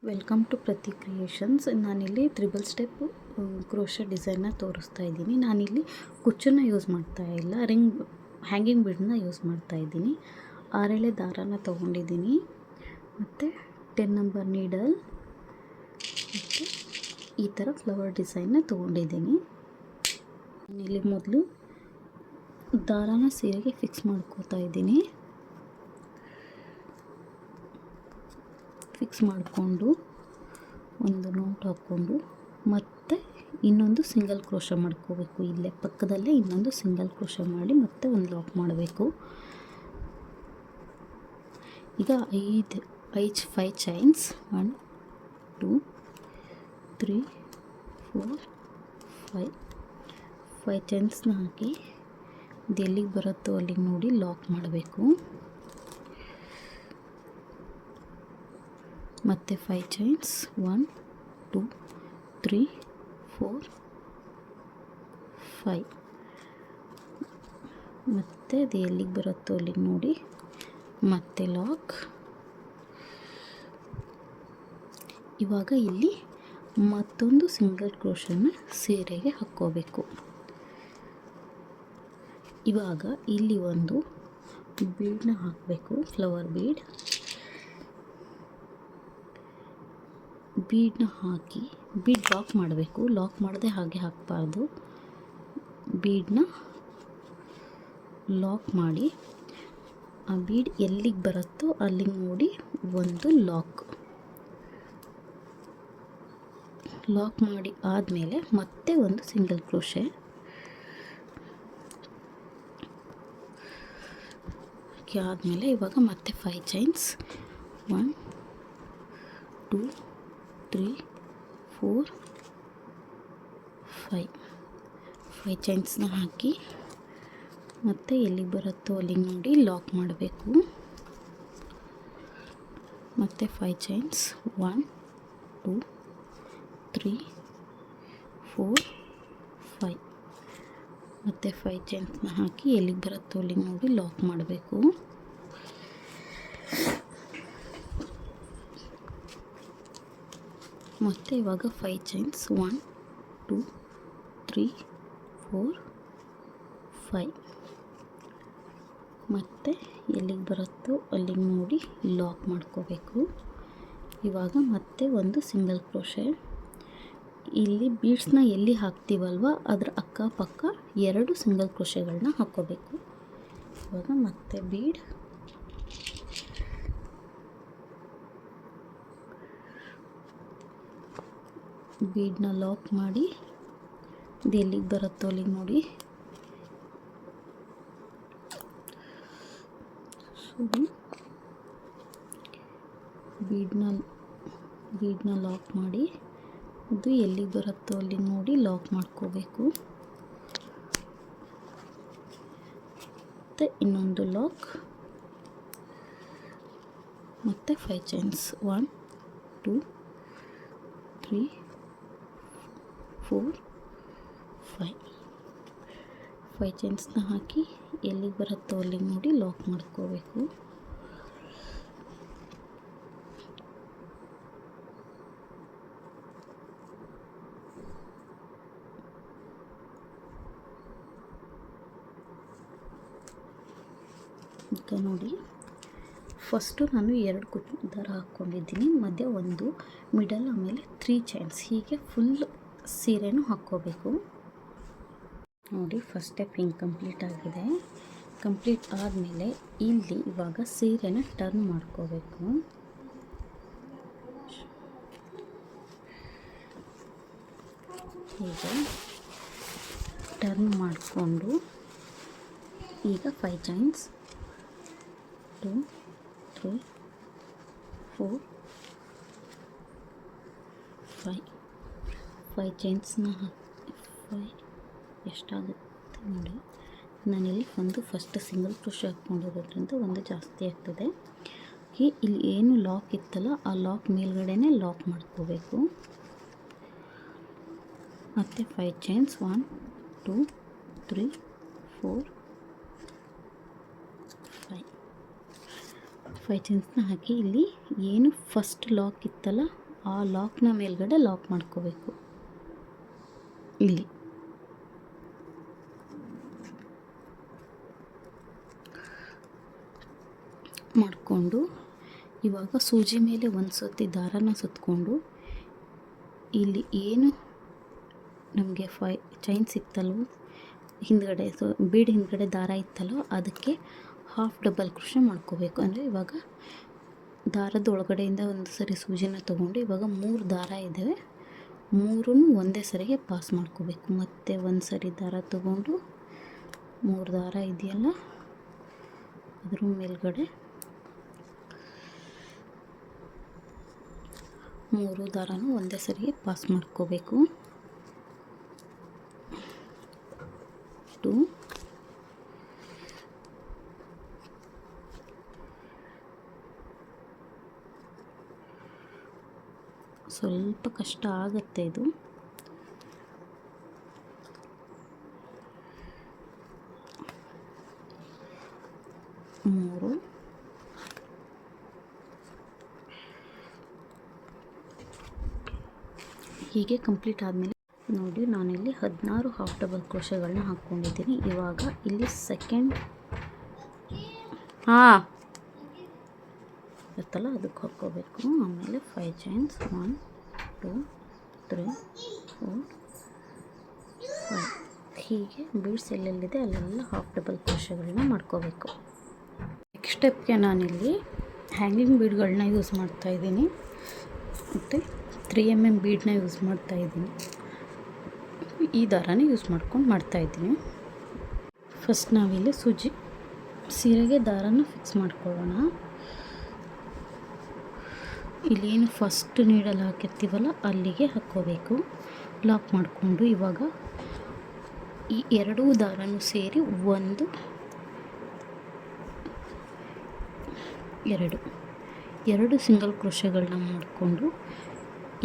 Welcome to ಪ್ರತಿ creations. ನಾನಿಲ್ಲಿ triple step crochet ಡಿಸೈನ್ನ ತೋರಿಸ್ತಾ ಇದ್ದೀನಿ. ನಾನಿಲ್ಲಿ ಕುಚ್ಚನ್ನು ಯೂಸ್ ಮಾಡ್ತಾ ಇಲ್ಲ, ಹ್ಯಾಂಗಿಂಗ್ ಬೀಡನ್ನ ಯೂಸ್ ಮಾಡ್ತಾ ಇದ್ದೀನಿ. 6 ಎಳೆ ದಾರಾನ ತೊಗೊಂಡಿದ್ದೀನಿ ಮತ್ತು 10 ನಂಬರ್ ನೀಡಲ್ ಮತ್ತು ಈ ಥರ ಫ್ಲವರ್ ಡಿಸೈನ್ನ ತೊಗೊಂಡಿದ್ದೀನಿ. ನಾನಿಲ್ಲಿ ಮೊದಲು ದಾರಾನ ಸೀರೆಗೆ ಫಿಕ್ಸ್ ಮಾಡ್ಕೋತಾ ಇದ್ದೀನಿ. ಫಿಕ್ಸ್ ಮಾಡಿಕೊಂಡು ಒಂದು ನೋಟ್ ಹಾಕ್ಕೊಂಡು ಮತ್ತೆ ಇನ್ನೊಂದು ಸಿಂಗಲ್ ಕ್ರೋಶೆ ಮಾಡ್ಕೋಬೇಕು. ಇಲ್ಲೇ ಪಕ್ಕದಲ್ಲೇ ಇನ್ನೊಂದು ಸಿಂಗಲ್ ಕ್ರೋಶೆ ಮಾಡಿ ಮತ್ತೆ ಒಂದು ಲಾಕ್ ಮಾಡಬೇಕು. ಈಗ 5 ಚೈನ್ಸ್ 1 2 3 4 5 ಚೈನ್ಸ್ನ ಹಾಕಿ ಇದು ಎಲ್ಲಿಗೆ ಬರುತ್ತೋ ಅಲ್ಲಿಗೆ ನೋಡಿ ಲಾಕ್ ಮಾಡಬೇಕು. ಮತ್ತು 5 ಚೈನ್ಸ್ 1 2 3 4 5 ಮತ್ತು ಅದು ಎಲ್ಲಿಗೆ ಬರುತ್ತೋ ಅಲ್ಲಿಗೆ ನೋಡಿ ಮತ್ತೆ ಲಾಕ್. ಇವಾಗ ಇಲ್ಲಿ ಮತ್ತೊಂದು ಸಿಂಗಲ್ ಕ್ರೋಶನ ಸೀರೆಗೆ ಹಾಕ್ಕೋಬೇಕು. ಇವಾಗ ಇಲ್ಲಿ ಒಂದು ಬೀಡನ್ನ ಹಾಕಬೇಕು, ಫ್ಲವರ್ ಬೀಡನ್ನ ಹಾಕಿ ಬೀಡ್ ಲಾಕ್ ಮಾಡಬೇಕು. ಲಾಕ್ ಮಾಡದೆ ಹಾಗೆ ಹಾಕಬಾರ್ದು. ಬೀಡನ್ನ ಲಾಕ್ ಮಾಡಿ ಆ ಬೀಡ್ ಎಲ್ಲಿಗೆ ಬರುತ್ತೋ ಅಲ್ಲಿಗೆ ನೋಡಿ ಒಂದು ಲಾಕ್ ಮಾಡಿ ಆದಮೇಲೆ ಮತ್ತೆ ಒಂದು ಸಿಂಗಲ್ ಕ್ರೋಶೆ. ಆದಮೇಲೆ ಇವಾಗ ಮತ್ತೆ 5 ಚೈನ್ಸ್ 1 2 3 4 5 ಚೈನ್ಸ್ನ ಹಾಕಿ ಮತ್ತೆ ಎಲ್ಲಿಗೆ ಬರುತ್ತೋ ಅಲ್ಲಿಗೆ ನೋಡಿ ಲಾಕ್ ಮಾಡಬೇಕು. ಮತ್ತು 5 ಚೈನ್ಸ್ 1 2 3 4 5 ಮತ್ತು 5 ಚೈನ್ಸ್ನ ಹಾಕಿ ಎಲ್ಲಿಗೆ ಬರುತ್ತೋ ಅಲ್ಲಿಗೆ ನೋಡಿ ಲಾಕ್ ಮಾಡಬೇಕು. ಮತ್ತು ಇವಾಗ 5 ಚೈನ್ಸ್ 1 2 3 4 5 ಮತ್ತು ಎಲ್ಲಿಗೆ ಬರುತ್ತೋ ಅಲ್ಲಿಗೆ ನೋಡಿ ಲಾಕ್ ಮಾಡ್ಕೋಬೇಕು. ಇವಾಗ ಮತ್ತೆ ಒಂದು ಸಿಂಗಲ್ ಕ್ರೋಶೆ. ಇಲ್ಲಿ ಬೀಡ್ಸ್ನ ಎಲ್ಲಿ ಹಾಕ್ತೀವಲ್ವ ಅದರ ಅಕ್ಕಪಕ್ಕ 2 ಸಿಂಗಲ್ ಕ್ರೋಶೆಗಳನ್ನ ಹಾಕ್ಕೋಬೇಕು. ಇವಾಗ ಮತ್ತೆ ಬೀಡನ್ನ ಲಾಕ್ ಮಾಡಿ ಇದು ಎಲ್ಲಿಗೆ ಬರುತ್ತೋ ಅಲ್ಲಿಗೆ ನೋಡಿ ಬೀಡನ್ನ ಲಾಕ್ ಮಾಡಿ ಅದು ಎಲ್ಲಿಗೆ ಬರುತ್ತೋ ಅಲ್ಲಿಗೆ ನೋಡಿ ಲಾಕ್ ಮಾಡ್ಕೋಬೇಕು. ಮತ್ತು ಇನ್ನೊಂದು ಲಾಕ್ ಮತ್ತು 5 ಚೈನ್ಸ್ 1 2 3 4 5 ಚೈನ್ಸ್ನ ಹಾಕಿ ಎಲ್ಲಿಗೆ ಬರುತ್ತೋ ಅಲ್ಲಿಗೆ ನೋಡಿ ಲಾಕ್ ಮಾಡ್ಕೋಬೇಕು. ಈಗ ನೋಡಿ ಫಸ್ಟು ನಾನು 2 ದಾರ ಹಾಕ್ಕೊಂಡಿದ್ದೀನಿ, ಮಧ್ಯ ಒಂದು ಮಿಡಲ್, ಆಮೇಲೆ 3 ಚೈನ್ಸ್, ಹೀಗೆ ಫುಲ್ ಸೀರೆನೂ ಹಾಕ್ಕೋಬೇಕು. ನೋಡಿ ಫಸ್ಟ್ ಸ್ಟೆಪ್ ಹಿಂಗೆ ಕಂಪ್ಲೀಟ್ ಆಗಿದೆ. ಕಂಪ್ಲೀಟ್ ಆದಮೇಲೆ ಇಲ್ಲಿ ಇವಾಗ ಸೀರೆನ ಟರ್ನ್ ಮಾಡ್ಕೋಬೇಕು. ಹೀಗೆ ಟರ್ನ್ ಮಾಡಿಕೊಂಡು ಈಗ 5 ಚೈನ್ಸ್ 2 3 4 5 ಚೈನ್ಸ್ನ 5 ಎಷ್ಟಾಗುತ್ತೆ ನೋಡಿ. ನಾನಿಲ್ಲಿ ಒಂದು ಫಸ್ಟ್ ಸಿಂಗಲ್ ಕ್ರೋಶೆ ಹಾಕ್ಕೊಂಡಿರೋದ್ರಿಂದ ಒಂದು ಜಾಸ್ತಿ ಆಗ್ತದೆ. ಇಲ್ಲಿ ಏನು ಲಾಕ್ ಇತ್ತಲ್ಲ ಆ ಲಾಕ್ ಮೇಲ್ಗಡೆನೇ ಲಾಕ್ ಮಾಡ್ಕೋಬೇಕು. ಮತ್ತು 5 ಚೈನ್ಸ್ 1 2 3 4 5 ಚೈನ್ಸ್ನ ಹಾಕಿ ಇಲ್ಲಿ ಏನು ಫಸ್ಟ್ ಲಾಕ್ ಇತ್ತಲ್ಲ ಆ ಲಾಕ್ನ ಮೇಲ್ಗಡೆ ಲಾಕ್ ಮಾಡ್ಕೋಬೇಕು. ಇಲ್ಲಿ ಮಾಡಿಕೊಂಡು ಇವಾಗ ಸೂಜಿ ಮೇಲೆ ಒಂದು ಸತಿ ದಾರನ ಸುತ್ತಕೊಂಡು ಇಲ್ಲಿ ಏನು ನಮಗೆ ಚೈನ್ ಸಿಕ್ತಲ್ವೋ ಹಿಂದ್ಗಡೆ ಬೀಡ್ ಹಿಂದ್ಗಡೆ ದಾರ ಇತ್ತಲ್ಲೋ ಅದಕ್ಕೆ ಹಾಫ್ ಡಬಲ್ ಕ್ರೋಶೆ ಮಾಡ್ಕೋಬೇಕು. ಅಂದರೆ ಇವಾಗ ದಾರದ ಒಳಗಡೆಯಿಂದ ಒಂದು ಸರಿ ಸೂಜಿನ ತೊಗೊಂಡು ಇವಾಗ 3 ದಾರ ಇದ್ದಾವೆ, 3 ಒಂದೇ ಸರಿಗೆ ಪಾಸ್ ಮಾಡ್ಕೋಬೇಕು. ಮತ್ತು ಒಂದು ಸರಿ ದಾರ ತೊಗೊಂಡು 3 ದಾರ ಇದೆಯಲ್ಲ ಅದ್ರ ಮೇಲ್ಗಡೆ 3 ದಾರನೂ ಒಂದೇ ಸರಿಗೆ ಪಾಸ್ ಮಾಡ್ಕೋಬೇಕು. 2 ಸ್ವಲ್ಪ ಕಷ್ಟ ಆಗುತ್ತೆ ಇದು. 3 ಹೀಗೆ ಕಂಪ್ಲೀಟ್ ಆದಮೇಲೆ ನೋಡಿ ನಾನಿಲ್ಲಿ 16 ಹಾಫ್ ಡಬಲ್ ಕ್ರೋಶೆಗಳನ್ನ ಹಾಕ್ಕೊಂಡಿದ್ದೀನಿ. ಇವಾಗ ಇಲ್ಲಿ ಸೆಕೆಂಡ್ ಇರುತ್ತಲ್ಲ ಅದಕ್ಕೆ ಹಾಕ್ಕೋಬೇಕು. ಆಮೇಲೆ 5 ಚೈನ್ಸ್ 1 2 3 4 5 ಹೀಗೆ ಬೀಡ್ಸ್ ಎಲ್ಲೆಲ್ಲಿದೆ ಅಲ್ಲೆಲ್ಲ ಹಾಫ್ ಡಬಲ್ ಕ್ರೋಶೆಗಳನ್ನ ಮಾಡ್ಕೋಬೇಕು. ನೆಕ್ಸ್ಟ್ ಸ್ಟೆಪ್ಗೆ ನಾನಿಲ್ಲಿ ಹ್ಯಾಂಗಿಂಗ್ ಬೀಡ್ಗಳನ್ನ ಯೂಸ್ ಮಾಡ್ತಾಯಿದ್ದೀನಿ ಮತ್ತು 3mm ಬೀಡನ್ನ ಯೂಸ್ ಮಾಡ್ತಾಯಿದ್ದೀನಿ. ಈ ದಾರನೇ ಯೂಸ್ ಮಾಡ್ಕೊಂಡು ಮಾಡ್ತಾಯಿದ್ದೀನಿ. ಫಸ್ಟ್ ನಾವಿಲ್ಲಿ ಸೀರೆಗೆ ದಾರನ ಫಿಕ್ಸ್ ಮಾಡ್ಕೊಳ್ಳೋಣ. ಇಲ್ಲೇನು ಫಸ್ಟ್ ನೀಡಲ್ ಹಾಕಿರ್ತೀವಲ್ಲ ಅಲ್ಲಿಗೆ ಹಾಕ್ಕೋಬೇಕು. ಲಾಕ್ ಮಾಡಿಕೊಂಡು ಇವಾಗ ಈ 2 ದಾರನೂ ಸೇರಿ 1 2 ಸಿಂಗಲ್ ಕ್ರೋಶೆಗಳನ್ನ ಮಾಡಿಕೊಂಡು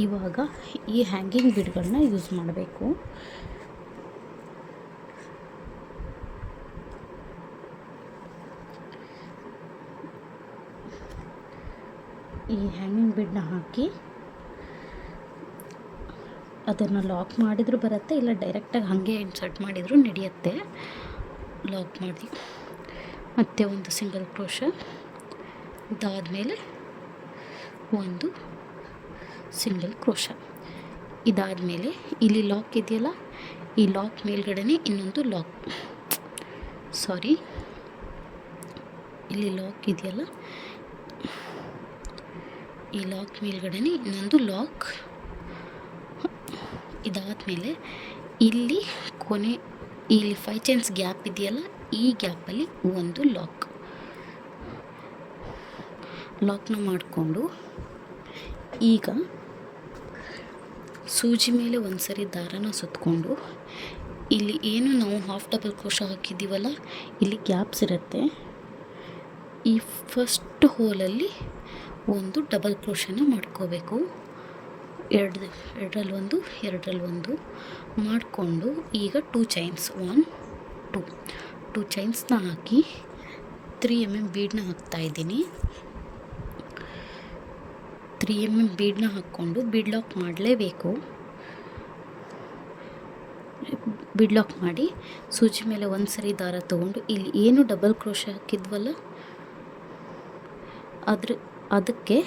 ಇವಾಗ ಈ ಹ್ಯಾಂಗಿಂಗ್ ಬೀಡ್ಗಳನ್ನ ಯೂಸ್ ಮಾಡಬೇಕು. ಈ ಹ್ಯಾಂಗಿಂಗ್ ಬೀಡನ್ನ ಹಾಕಿ ಅದನ್ನು ಲಾಕ್ ಮಾಡಿದರೂ ಬರುತ್ತೆ, ಇಲ್ಲ ಡೈರೆಕ್ಟಾಗಿ ಹಾಗೆ ಇನ್ಸರ್ಟ್ ಮಾಡಿದರೂ ನಡೆಯುತ್ತೆ. ಲಾಕ್ ಮಾಡಿ ಮತ್ತೆ ಒಂದು ಸಿಂಗಲ್ ಕ್ರೋಶ, ಇದಾದಮೇಲೆ ಒಂದು ಸಿಂಗಲ್ ಕ್ರೋಶ. ಇದಾದಮೇಲೆ ಇಲ್ಲಿ ಲಾಕ್ ಇದೆಯಲ್ಲ, ಈ ಲಾಕ್ ಮೇಲ್ಗಡೆ ಇನ್ನೊಂದು ಇಲ್ಲಿ ಲಾಕ್ ಇದೆಯಲ್ಲ, ಈ ಲಾಕ್ ಮೇಲ್ಗಡೆ ಇನ್ನೊಂದು ಲಾಕ್. ಇದಾದಮೇಲೆ ಇಲ್ಲಿ ಇಲ್ಲಿ 5 ಚೈನ್ಸ್ ಗ್ಯಾಪ್ ಇದೆಯಲ್ಲ, ಈ ಗ್ಯಾಪಲ್ಲಿ ಒಂದು ಲಾಕ್ನ ಮಾಡಿಕೊಂಡು ಈಗ ಸೂಜಿ ಮೇಲೆ ಒಂದು ಸರಿ ದಾರನ ಸುತ್ತಕೊಂಡು ಇಲ್ಲಿ ಏನು ನಾವು ಹಾಫ್ ಡಬಲ್ ಕ್ರೋಶ ಹಾಕಿದ್ದೀವಲ್ಲ ಇಲ್ಲಿ ಗ್ಯಾಪ್ಸ್ ಇರುತ್ತೆ. ಈ ಫಸ್ಟ್ ಹೋಲಲ್ಲಿ ಒಂದು ಡಬಲ್ ಕ್ರೋಶನ ಮಾಡ್ಕೋಬೇಕು. ಎರಡರಲ್ಲಿ ಒಂದು ಮಾಡಿಕೊಂಡು ಈಗ 2 ಚೈನ್ಸ್ 1 2 ಚೈನ್ಸ್ನ ಹಾಕಿ 3mm ಬೀಡನ್ನ ಹಾಕ್ತಾಯಿದ್ದೀನಿ. 3mm ಬೀಡನ್ನ ಹಾಕ್ಕೊಂಡು ಬೀಡ್ ಲಾಕ್ ಮಾಡಲೇಬೇಕು. ಬೀಡ್ ಲಾಕ್ ಮಾಡಿ ಸೂಜಿ ಮೇಲೆ ಒಂದು ಸರಿ ದಾರ ತೊಗೊಂಡು ಇಲ್ಲಿ ಏನು ಡಬಲ್ ಕ್ರೋಶ ಹಾಕಿದ್ವಲ್ಲ ಅದಕ್ಕೆ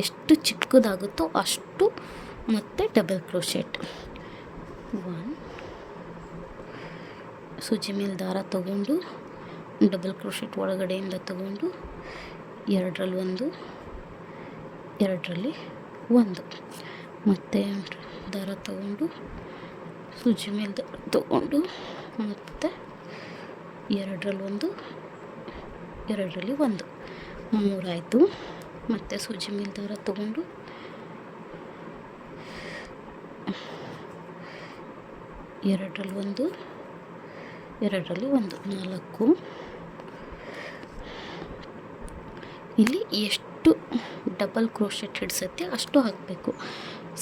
ಎಷ್ಟು ಚಿಕ್ಕದಾಗುತ್ತೋ ಅಷ್ಟು ಮತ್ತೆ ಡಬಲ್ ಕ್ರೋಶೆಟ್. 1 ಸೂಜಿ ಮೇಲೆ ದಾರ ತಗೊಂಡು ಡಬಲ್ ಕ್ರೋಶೆಟ್ ಒಳಗಡೆಯಿಂದ ತಗೊಂಡು 2ರಲ್ಲಿ 1 ಮತ್ತು ದಾರ ತಗೊಂಡು ಸೂಜಿ ಮೇಲೆ ದಾರ ತಗೊಂಡು ಮತ್ತು 2ರಲ್ಲಿ 1 3 ಆಯಿತು. ಮತ್ತು ಸೂಜಿ ಮೇಲೆ ದಾರ ತಗೊಂಡು 2ರಲ್ಲಿ 1 4. ಇಲ್ಲಿ ಎಷ್ಟು ಡಬಲ್ ಕ್ರೋಶೆಟ್ ಹಿಡಿಸುತ್ತೆ ಅಷ್ಟು ಹಾಕಬೇಕು.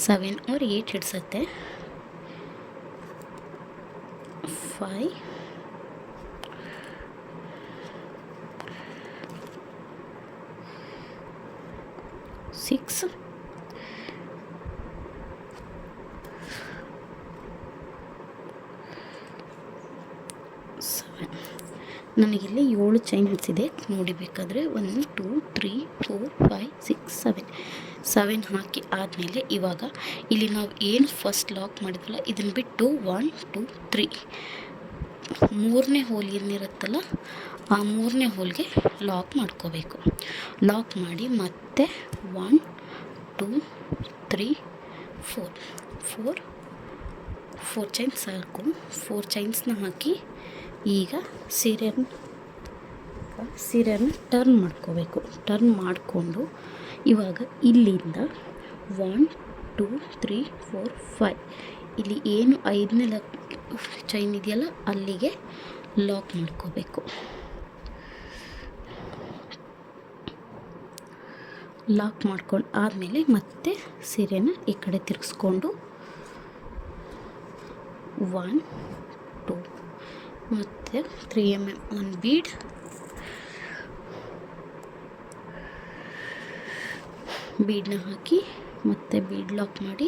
7 or 8 ಹಿಡಿಸುತ್ತೆ. 5 6 ನನಗಿಲ್ಲಿ 7 ಚೈನ್ಸ್ ಇದೆ ನೋಡಿ. ಬೇಕಾದರೆ 1 2 3 4 5 6 7 ಹಾಕಿ ಆದಮೇಲೆ ಇವಾಗ ಇಲ್ಲಿ ನಾವು ಏನು ಫಸ್ಟ್ ಲಾಕ್ ಮಾಡಿದ್ವಲ್ಲ ಇದನ್ನು ಬಿಟ್ಟು 1 2 3 ಮೂರನೇ ಹೋಲ್ ಏನಿರುತ್ತಲ್ಲ ಆ ಮೂರನೇ ಹೋಲ್ಗೆ ಲಾಕ್ ಮಾಡ್ಕೋಬೇಕು. ಲಾಕ್ ಮಾಡಿ ಮತ್ತೆ 1 2 3 4 ಚೈನ್ಸ್ ಸಾಕು. 4 ಚೈನ್ಸ್ನ ಹಾಕಿ ಈಗ ಸೀರೆಯನ್ನು ಟರ್ನ್ ಮಾಡ್ಕೋಬೇಕು. ಟರ್ನ್ ಮಾಡಿಕೊಂಡು ಇವಾಗ ಇಲ್ಲಿಂದ 1 2 3 4 5 ಇಲ್ಲಿ ಏನು 5ನೇ ಚೈನ್ ಇದೆಯಲ್ಲ ಅಲ್ಲಿಗೆ ಲಾಕ್ ಮಾಡ್ಕೋಬೇಕು. ಲಾಕ್ ಮಾಡ್ಕೊಂಡು ಆದಮೇಲೆ ಮತ್ತೆ ಸೀರೆನ ಈ ಕಡೆ ತಿರುಗಿಸ್ಕೊಂಡು 1 2 ಮತ್ತು 3 mm ಒಂದು ಬೀಡನ್ನ ಹಾಕಿ ಮತ್ತೆ ಬೀಡ್ ಲಾಕ್ ಮಾಡಿ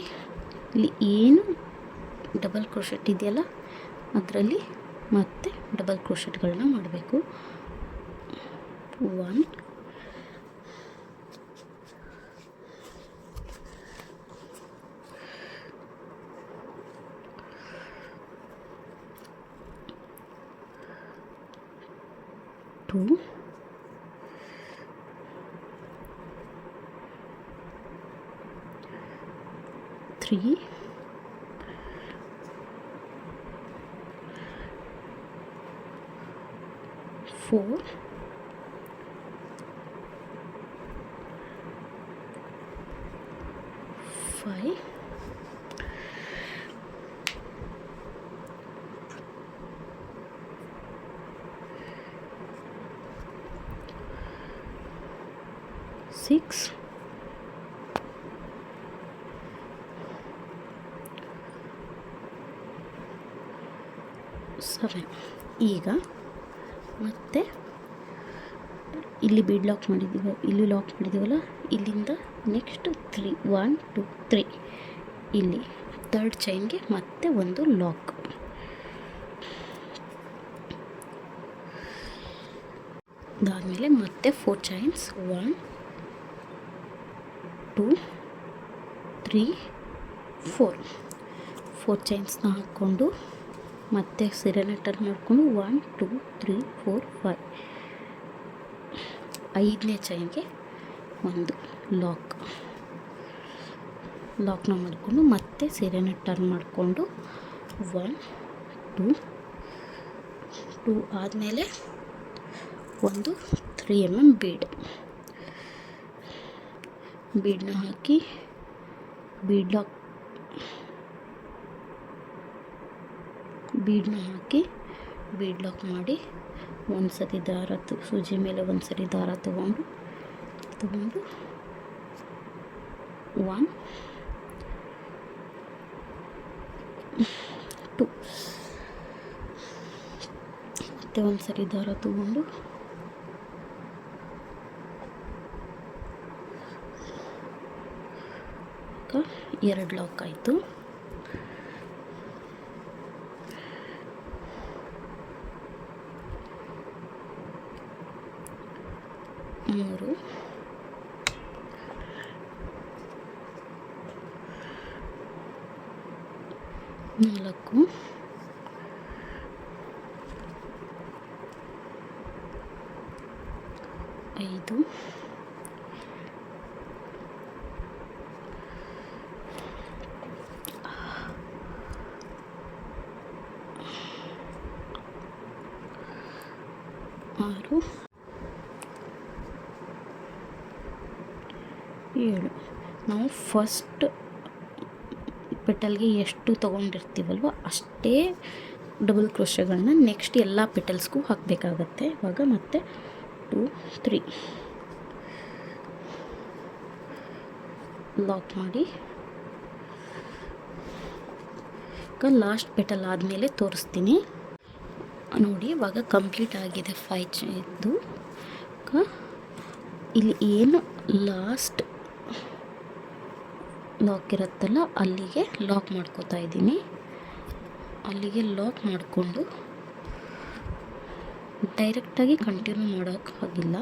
ಇಲ್ಲಿ ಏನು ಡಬಲ್ ಕ್ರೋಶೆಟ್ ಇದೆಯಲ್ಲ ಅದರಲ್ಲಿ ಮತ್ತೆ ಡಬಲ್ ಕ್ರೋಶೆಟ್ಗಳನ್ನ ಮಾಡಬೇಕು. 1 2 3 4 5 6 7 ಈಗ ಮತ್ತೆ ಇಲ್ಲಿ ಬೀಡ್ ಲಾಕ್ ಮಾಡಿದ್ದೀವಿ, ಇಲ್ಲಿ ಲಾಕ್ ಮಾಡಿದ್ದೀವಲ್ಲ ಇಲ್ಲಿಂದ ನೆಕ್ಸ್ಟ್ 3 1 2 3 ಇಲ್ಲಿ 3rd ಚೈನ್ಗೆ ಮತ್ತೆ ಒಂದು ಲಾಕ್. ಅದಾದಮೇಲೆ ಮತ್ತೆ 4 ಚೈನ್ಸ್ 1 2 3 4 ಚೈನ್ಸ್ನ ಹಾಕ್ಕೊಂಡು ಮತ್ತೆ ಸೀರೆನ ಟರ್ನ್ ಮಾಡಿಕೊಂಡು 1 2 3 4 5 5ನೇ ಚೈನ್ಗೆ ಒಂದು ಲಾಕ್ನ ಮಾಡಿಕೊಂಡು ಮತ್ತೆ ಸೀರೆನ ಟರ್ನ್ ಮಾಡಿಕೊಂಡು 1 2 ಆದಮೇಲೆ ಒಂದು 3 mm ಬೀಡನ್ನ ಹಾಕಿ ಬೀಡ್ ಲಾಕ್ ಮಾಡಿ ಒಂದು ಸತಿ ಸೂಜಿ ಮೇಲೆ ಒಂದು ಸರಿ ದಾರ ತಗೊಂಡು 1 2 ಮತ್ತೆ ಒಂದು ಸರಿ ದಾರ ತಗೊಂಡು ಎರಡು ಲಾಕ್ ಆಯಿತು. ಮೂರು 4 5 6 7 ನಾವು ಫಸ್ಟ್ ಪೆಟಲ್ಗೆ ಎಷ್ಟು ತೊಗೊಂಡಿರ್ತೀವಲ್ವ ಅಷ್ಟೇ ಡಬಲ್ ಕ್ರೋಶೆಗಳನ್ನ ನೆಕ್ಸ್ಟ್ ಎಲ್ಲ ಪೆಟಲ್ಸ್ಗೂ ಹಾಕಬೇಕಾಗತ್ತೆ. ಇವಾಗ ಮತ್ತೆ 2 3 ಲಾಕ್ ಮಾಡಿ ಈಗ ಲಾಸ್ಟ್ ಪೆಟಲ್ ಆದಮೇಲೆ ತೋರಿಸ್ತೀನಿ ನೋಡಿ. ಇವಾಗ ಕಂಪ್ಲೀಟ್ ಆಗಿದೆ 5 ಇದ್ದು. ಇಲ್ಲಿ ಏನು ಲಾಸ್ಟ್ ಲಾಕ್ ಇರುತ್ತಲ್ಲ ಅಲ್ಲಿಗೆ ಲಾಕ್ ಮಾಡ್ಕೋತಾ ಇದ್ದೀನಿ. ಅಲ್ಲಿಗೆ ಲಾಕ್ ಮಾಡಿಕೊಂಡು ಡೈರೆಕ್ಟಾಗಿ ಕಂಟಿನ್ಯೂ ಮಾಡೋಕ್ಕಾಗಿಲ್ಲ.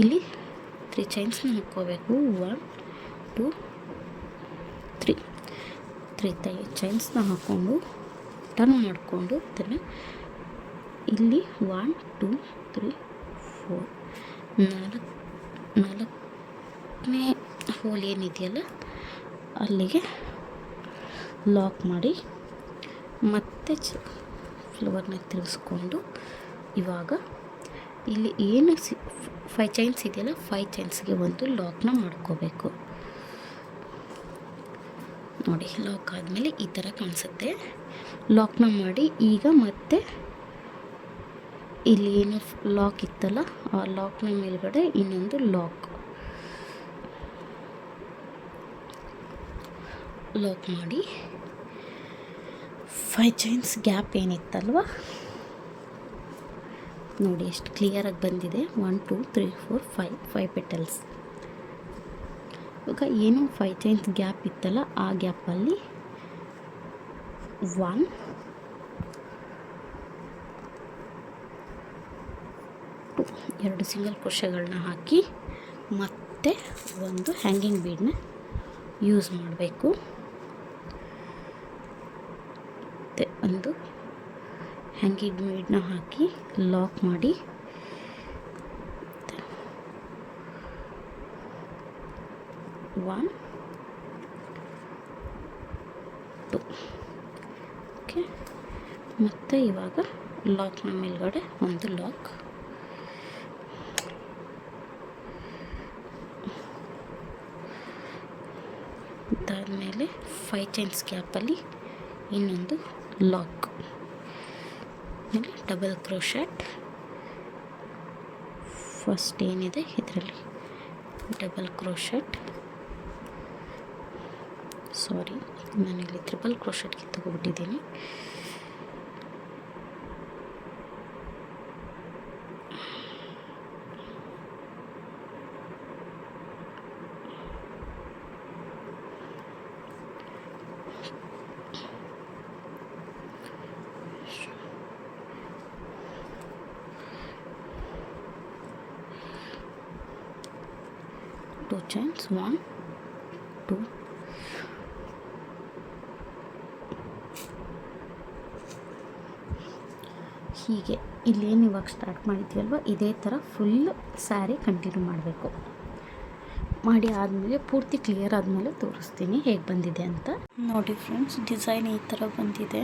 ಇಲ್ಲಿ 3 ಚೈನ್ಸ್ನ ಹಾಕ್ಕೋಬೇಕು. 1 2 3 ಚೈನ್ಸ್ನ ಹಾಕ್ಕೊಂಡು ಟರ್ನ್ ಮಾಡಿಕೊಂಡು ಅದನ್ನು ಇಲ್ಲಿ 1 2 3 4 ನಾಲ್ಕನೇ ಹೋಲ್ ಏನಿದೆಯಲ್ಲ ಅಲ್ಲಿಗೆ ಲಾಕ್ ಮಾಡಿ ಮತ್ತೆ ಫ್ಲವರ್ನ ತಿರುಗಿಸ್ಕೊಂಡು ಇವಾಗ ಇಲ್ಲಿ ಏನು 5 ಚೈನ್ಸ್ ಇದೆಯಲ್ಲ 5 ಚೈನ್ಸ್ಗೆ ಒಂದು ಲಾಕ್ನ ಮಾಡ್ಕೋಬೇಕು. ನೋಡಿ, ಲಾಕ್ ಆದಮೇಲೆ ಈ ಥರ ಕಾಣಿಸುತ್ತೆ. ಲಾಕ್ನ ಮಾಡಿ ಈಗ ಮತ್ತೆ ಇಲ್ಲಿ ಏನು ಲಾಕ್ ಇತ್ತಲ್ಲ ಆ ಲಾಕ್ನ ಮೇಲ್ಗಡೆ ಇನ್ನೊಂದು ಲಾಕ್ ಮಾಡಿ 5 ಚೈನ್ಸ್ ಗ್ಯಾಪ್ ಏನಿತ್ತಲ್ವ ನೋಡಿ ಎಷ್ಟು ಕ್ಲಿಯರಾಗಿ ಬಂದಿದೆ. 1 2 3 4 5 ಪೆಟಲ್ಸ್. ಇವಾಗ ಏನು 5 ಚೈನ್ಸ್ ಗ್ಯಾಪ್ ಇತ್ತಲ್ಲ ಆ ಗ್ಯಾಪಲ್ಲಿ 1 2 ಸಿಂಗಲ್ ಕ್ರೋಶೆಗಳನ್ನ ಹಾಕಿ ಮತ್ತೆ ಒಂದು ಹ್ಯಾಂಗಿಂಗ್ ಬೀಡನ್ನ ಯೂಸ್ ಮಾಡಬೇಕು. ಮತ್ತು ಒಂದು ಹ್ಯಾಂಗಿಂಗ್ ಬೀಡನ್ನ ಹಾಕಿ ಲಾಕ್ ಮಾಡಿ 1 2 ಓಕೆ. ಮತ್ತು ಇವಾಗ ಲಾಕ್ನ ಮೇಲ್ಗಡೆ ಒಂದು ಲಾಕ್ ಅದಾದಮೇಲೆ 5 ಚೈನ್ಸ್ ಗ್ಯಾಪಲ್ಲಿ ಇನ್ನೊಂದು ಲಾಕ್, ಆಮೇಲೆ ಡಬಲ್ ಕ್ರೋಶೆಟ್. ಫಸ್ಟ್ ಏನಿದೆ ಇದರಲ್ಲಿ ಡಬಲ್ ಕ್ರೋಶೆಟ್, ಸಾರಿ ನಾನಿಲ್ಲಿ ಟ್ರಿಪಲ್ ಕ್ರೋಶೆಟ್ಗೆ ತಗೊಬಿಟ್ಟಿದ್ದೀನಿ. Two chains, 1 2 ಹೀಗೆ ಇಲ್ಲೇನು ಇವಾಗ ಸ್ಟಾರ್ಟ್ ಮಾಡಿದ್ವಲ್ವ ಇದೇ ಥರ ಫುಲ್ ಸ್ಯಾರಿ ಕಂಟಿನ್ಯೂ ಮಾಡಬೇಕು. ಮಾಡಿ ಆದಮೇಲೆ ಪೂರ್ತಿ ಕ್ಲಿಯರ್ ಆದಮೇಲೆ ತೋರಿಸ್ತೀನಿ ಹೇಗೆ ಬಂದಿದೆ ಅಂತ. ನೋಡಿ ಫ್ರೆಂಡ್ಸ್, ಡಿಸೈನ್ ಈ ಥರ ಬಂದಿದೆ.